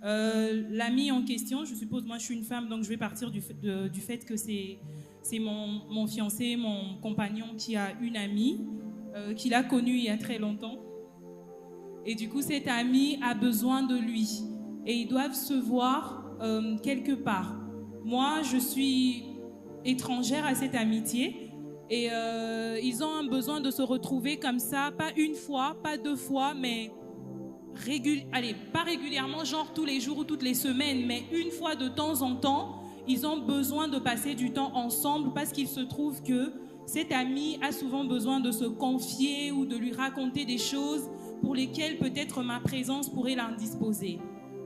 L'ami en question, je suppose, moi je suis une femme, donc je vais partir du fait que c'est mon fiancé, mon compagnon qui a une amie qu'il a connue il y a très longtemps. Et du coup, cette amie a besoin de lui. Et ils doivent se voir quelque part. Moi, je suis étrangère à cette amitié. Et ils ont un besoin de se retrouver comme ça, pas une fois, pas deux fois, mais pas régulièrement, genre tous les jours ou toutes les semaines, mais une fois de temps en temps, ils ont besoin de passer du temps ensemble parce qu'il se trouve que cet ami a souvent besoin de se confier ou de lui raconter des choses pour lesquelles peut-être ma présence pourrait l'indisposer.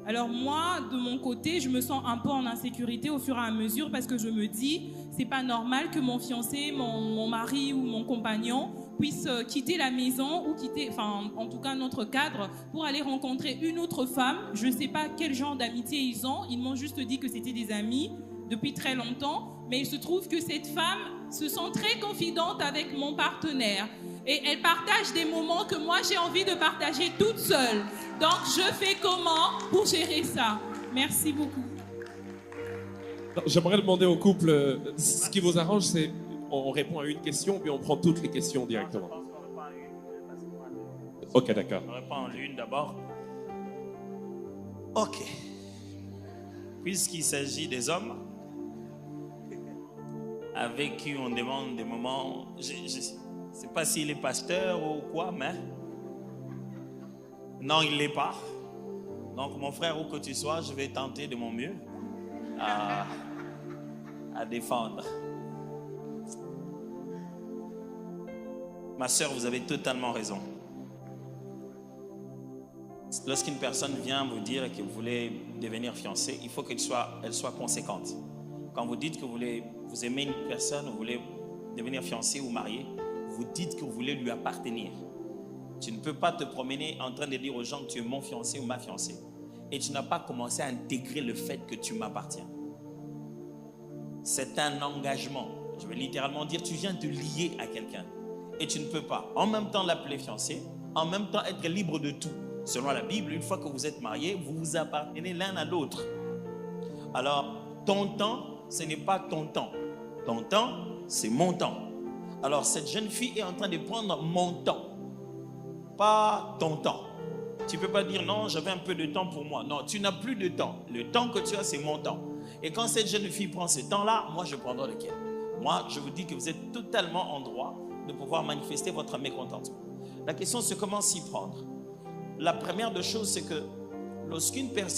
Alors moi, de mon côté, je me sens un peu en insécurité au fur et à mesure parce que je me dis, c'est pas normal que mon fiancé, mon mari ou mon compagnon puisse quitter la maison ou quitter, enfin, en tout cas notre cadre, pour aller rencontrer une autre femme. Je ne sais pas quel genre d'amitié ils ont. Ils m'ont juste dit que c'était des amis depuis très longtemps. Mais il se trouve que cette femme se sent très confidente avec mon partenaire. Et elle partage des moments que moi j'ai envie de partager toute seule. Donc je fais comment pour gérer ça? Merci beaucoup. J'aimerais demander au couple, ce qui vous arrange, c'est on répond à une question, puis on prend toutes les questions directement. Ok, d'accord. On répond à l'une d'abord. Ok. Puisqu'il s'agit des hommes avec qui on demande des moments, je ne sais pas s'il est pasteur ou quoi, mais non, il ne l'est pas. Donc, mon frère, où que tu sois, je vais tenter de mon mieux à défendre. Ma sœur, vous avez totalement raison. Lorsqu'une personne vient vous dire que vous voulez devenir fiancé, il faut qu'elle soit conséquente. Quand vous dites que vous aimez une personne, vous voulez devenir fiancé ou marié, vous dites que vous voulez lui appartenir. Tu ne peux pas te promener en train de dire aux gens que tu es mon fiancé ou ma fiancée et tu n'as pas commencé à intégrer le fait que tu m'appartiens. C'est un engagement. Je vais littéralement dire, tu viens te lier à quelqu'un et tu ne peux pas en même temps l'appeler fiancé, en même temps être libre de tout. Selon la Bible, une fois que vous êtes mariés, vous vous appartenez l'un à l'autre. Alors, ton temps, ce n'est pas ton temps. Ton temps, c'est mon temps. Alors, cette jeune fille est en train de prendre mon temps, pas ton temps. Tu ne peux pas dire non, j'avais un peu de temps pour moi. Non, tu n'as plus de temps. Le temps que tu as, c'est mon temps. Et quand cette jeune fille prend ce temps-là, moi, je prendrai lequel? Moi, je vous dis que vous êtes totalement en droit de pouvoir manifester votre mécontentement. La question, c'est comment s'y prendre. La première des choses, c'est que lorsqu'une personne